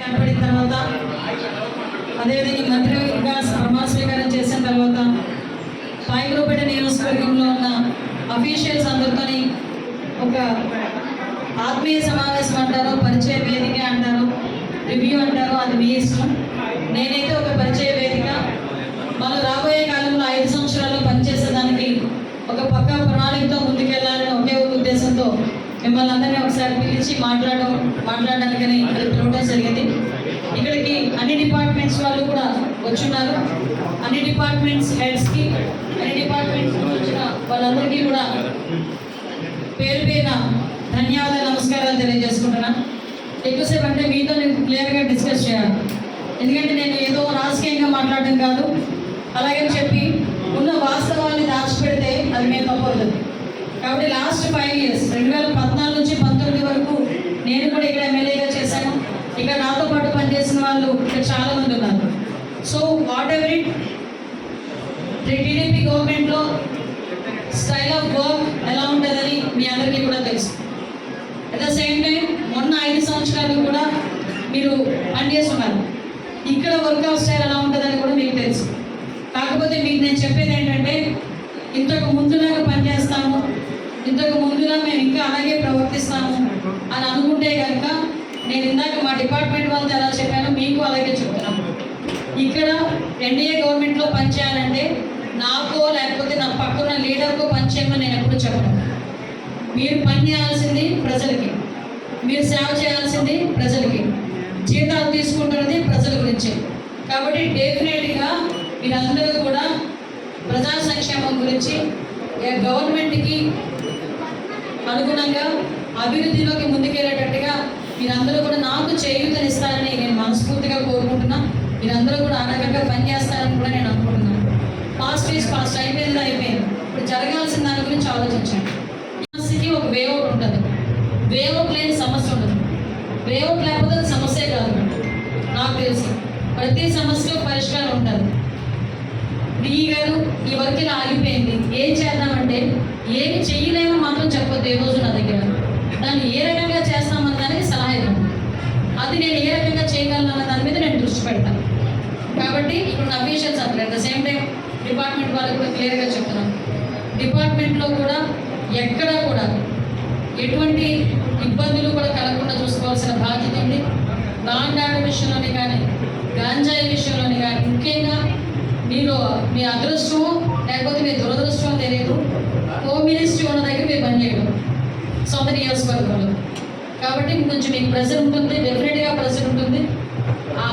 ఏర్పడిన తర్వాత అదేవిధంగా మంత్రిగా ప్రమాణ స్వీకారం చేసిన తర్వాత పాయకులపేట నియోజకవర్గంలో ఉన్న అఫీషియల్స్ అందరితోని ఒక ఆత్మీయ సమావేశం అంటారు, పరిచయ వేదిక అంటారు, రివ్యూ అంటారు, అది మీ ఇష్టం. నేనైతే ఒక పరిచయ వేదిక మనం రాబోయే కాలంలో 5 సంవత్సరాలు పనిచేసేదానికి ఒక పక్కా ప్రణాళికతో ముందుకెళ్లాలని ఒకే ఒక ఉద్దేశంతో మిమ్మల్ని అందరినీ ఒకసారి పిలిచి మాట్లాడడానికని పిలవడం జరిగింది. ఇక్కడికి అన్ని డిపార్ట్మెంట్స్ వాళ్ళు కూడా వచ్చున్నారు. అన్ని డిపార్ట్మెంట్స్ హెడ్స్కి, అన్ని డిపార్ట్మెంట్స్ వచ్చిన వాళ్ళందరికీ కూడా పేరు పేరున ధన్యవాదాలు, నమస్కారాలు తెలియజేసుకుంటున్నా. ఎక్కువసేపు అంటే మీతో నేను క్లియర్గా డిస్కస్ చేయాలి. ఎందుకంటే నేను ఏదో రాజకీయంగా మాట్లాడడం కాదు, అలాగని చెప్పి ఉన్న వాస్తవాన్ని దాచిపెడితే అది మేము తప్పవుతుంది. కాబట్టి లాస్ట్ 5 years 2014 నుంచి 19 వరకు నేను కూడా ఇక్కడ ఎమ్మెల్యేగా చేశాను. ఇక్కడ నాతో పాటు పనిచేసిన వాళ్ళు ఇక్కడ చాలామంది ఉన్నారు. So what ever it TDP గవర్నమెంట్లో స్టైల్ ఆఫ్ వర్క్ ఎలా ఉంటుందని మీ అందరికీ కూడా తెలుసు. అట్ ద సేమ్ టైం మొన్న 5 సంవత్సరాలు కూడా మీరు పనిచేస్తున్నారు. ఇక్కడ వర్క్ ఆఫ్ స్టైల్ ఎలా ఉంటుందని కూడా మీకు తెలుసు. కాకపోతే మీకు నేను చెప్పేది ఏంటంటే ఇంతకు ముందులాగా పనిచేస్తాము, ఇంతకు ముందులా మేము ఇంకా అలాగే ప్రవర్తిస్తాము అని అనుకుంటే కనుక నేను ఇందాక మా డిపార్ట్మెంట్ వాళ్ళతో ఎలా చెప్పానో మీకు అలాగే చెప్తున్నాను. ఇక్కడ ఎన్డీఏ గవర్నమెంట్లో పనిచేయాలంటే నాకో లేకపోతే నా పక్కన లీడర్కో పనిచేయమని నేను ఎప్పుడు చెప్పను. మీరు పని చేయాల్సింది ప్రజలకి, మీరు సేవ చేయాల్సింది ప్రజలకి, జీతాలు తీసుకుంటున్నది ప్రజల గురించి. కాబట్టి డెఫినెట్గా మీరందరూ కూడా ప్రజా సంక్షేమం గురించి గవర్నమెంట్కి అనుగుణంగా అభివృద్ధిలోకి ముందుకెళ్ళేటట్టుగా మీరందరూ కూడా నాకు చేయూతనిస్తారని నేను మనస్ఫూర్తిగా కోరుకుంటున్నా. మీరందరూ కూడా ఆ రకంగా పనిచేస్తారని కూడా నేను అనుకుంటున్నాను. పాస్ట్ ఈజ్ పాస్ట్, అయిపోయింది. ఇప్పుడు జరగాల్సిన దాని గురించి ఆలోచించండి. సమస్యకి ఒక వేఅవుట్ ఉంటుంది. వేఅవుట్ లేని సమస్య ఉండదు. వేఅవుట్ లేకపోతే అది సమస్యే కాదు. నాకు తెలిసి ప్రతి సమస్యకు పరిష్కారం ఉంటుంది. డిఈ గారు ఈ వర్క్ ఇలా ఆగిపోయింది, ఏం చేద్దామంటే ఏమి చెయ్యలేమో మాత్రం చెప్పొద్దు. ఏ రోజు నా దగ్గర దాన్ని ఏ రకంగా చేస్తామన్న దానికి సలహా ఇవ్వండి. అది నేను ఏ రకంగా చేయగలను అన్న దాని మీద నేను దృష్టి పెడతాను. కాబట్టి ఇప్పుడు అఫీషియల్స్ అట్లా at the same time department వాళ్ళకి కూడా క్లియర్గా చెప్తున్నాను. డిపార్ట్మెంట్లో కూడా ఎక్కడా కూడా ఎటువంటి ఇబ్బందులు కూడా కలగకుండా చూసుకోవాల్సిన బాధ్యత ఉంది. లాండ్ ఆర్డర్ విషయంలోనే కానీ, గాంజాయి విషయంలోనే కానీ, ముఖ్యంగా మీరు మీ అదృష్టం లేకపోతే మీ దురదృష్టం తెలియదు, హోమ్ మినిస్ట్రీ ఉన్న దగ్గర మీరు పనిచేయడం సొంత నియోజకవర్గంలో. కాబట్టి కొంచెం మీకు ప్రెజర్ ఉంటుంది, డెఫినెట్గా ప్రెజర్ ఉంటుంది.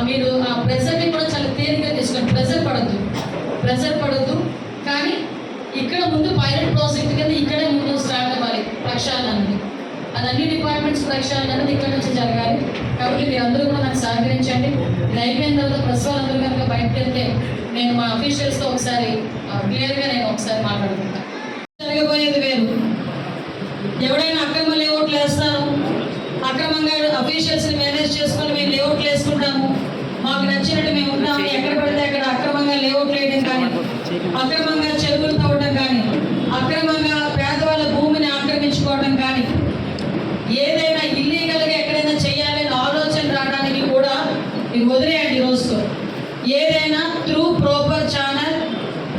మీరు ఆ ప్రెజర్ని కూడా చాలా తేలిగ్గా తీసుకోండి. ప్రెజర్ పడద్దు. కానీ ఇక్కడ ముందు పైలట్ ప్రాజెక్ట్ కింద ఇక్కడే ముందు స్టార్ట్ అవ్వాలి ప్రక్షాళన అనేది. అది అన్ని డిపార్ట్మెంట్స్ ప్రక్షాళన అనేది ఇక్కడ నుంచి జరగాలి. కాబట్టి మీరు అందరూ కూడా నాకు సహకరించండి. ఇది అయిపోయిన తర్వాత ప్రెస్ వాళ్ళందరూ కనుక బయటకు వెళ్తే నేను మా అఫీషియల్స్తో ఒకసారి క్లియర్గా నేను ఒకసారి మాట్లాడుకుంటాను. జరగబోయేది వేరు. ఎవడైనా అక్రమ లేఅవుట్లు వేస్తారు, అక్రమంగా అఫీషియల్స్ని మేనేజ్ చేసుకొని మేము లేఅవుట్లు వేసుకుంటాము, మాకు నచ్చినట్టు మేము ఉంటాము, ఎక్కడ పడితే అక్కడ అక్రమంగా లేఅవుట్లు వేయడం కానీ, అక్రమంగా చెరువులు తవ్వడం కానీ, అక్రమంగా పేదవాళ్ళ భూమిని ఆక్రమించుకోవడం కానీ, ఏదైనా ఇల్లీగల్గా ఎక్కడైనా చేయాలని ఆలోచన రావడానికి కూడా మీరు వదిలేయండి. రోజుతో ఏదైనా త్రూ ప్రాపర్ ఛానల్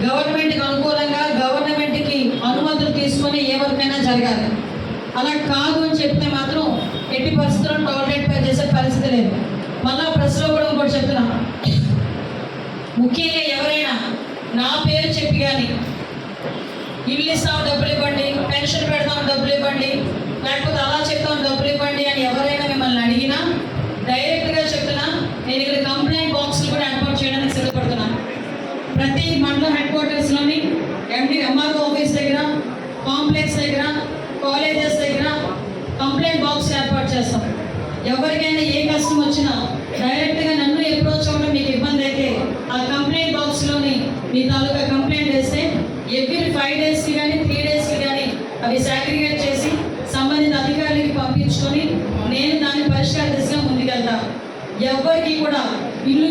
గవర్నమెంట్కి అనుకూలంగా గవర్నమెంట్కి అనుమతులు తీసుకొని ఏ వరకైనా జరగాలి. అలా కాదు అని చెప్తే మాత్రం ఎట్టి పరిస్థితుల్లో టాలరేట్ చేసే పరిస్థితి లేదు. మళ్ళా ప్రెస్లో కూడా ఇంకోటి చెప్తున్నా, ముఖ్యంగా ఎవరైనా నా పేరు చెప్పి కానీ ఇల్లు ఇస్తాం డబ్బులు ఇవ్వండి, పెన్షన్ పెడతాం డబ్బులు ఇవ్వండి, లేకపోతే అలా చెప్తాం డబ్బులు ఇవ్వండి అని ఎవరైనా మిమ్మల్ని అడిగినా డైరెక్ట్గా చెప్తున్నా, నేను ఇక్కడ కంప్లైంట్ బాక్స్లు కూడా ఏర్పాటు చేయడానికి సిద్ధపడుతున్నాను. ప్రతి మండలం హెడ్ క్వార్టర్స్లోని ఎంఆర్ఓ ఆఫీస్ దగ్గర, కాంప్లెక్స్ దగ్గర, కాలేజెస్ దగ్గర కంప్లైంట్ బాక్స్ ఏర్పాటు చేస్తాం. ఎవరికైనా ఏ కష్టం వచ్చినా డైరెక్ట్గా నన్ను అప్రోచ్ అవ్వడం మీకు ఇబ్బంది అయితే ఆ కంప్లైంట్ బాక్స్లోని మీ తాలూకా కంప్లైంట్ వేస్తే ఎవ్రీ 5 daysకి కానీ 3 daysకి కానీ అవి సాగ్రిగేట్ చేసి సంబంధిత అధికారులకి పంపించుకొని నేను దాని పరిష్కార దిశగా ముందుకెళ్తాను. ఎవరికి కూడా ఇల్లు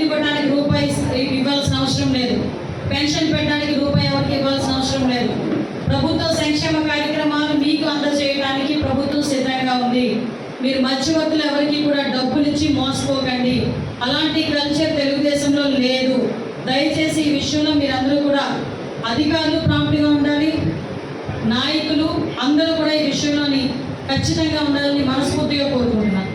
ఇవ్వడానికి రూపాయి ఇవ్వాల్సిన అవసరం లేదు, పెన్షన్ పెట్టడానికి రూపాయి ఎవరికి ఇవ్వాల్సిన అవసరం లేదు. ప్రభుత్వ సంక్షేమ కార్యక్రమాలు మీకు అందజేయడానికి ప్రభుత్వం సిద్ధంగా ఉంది. మీరు మధ్యవర్తులు ఎవరికి కూడా డబ్బులు ఇచ్చి మోసపోకండి. అలాంటి కల్చర్ తెలుగుదేశంలో లేదు. దయచేసి ఈ విషయంలో మీరందరూ కూడా అధికారులు ప్రాంప్ట్గా ఉండాలి, నాయకులు అందరూ కూడా ఈ విషయంలోని ఖచ్చితంగా ఉండాలని మనస్ఫూర్తిగా కోరుకుంటున్నాను.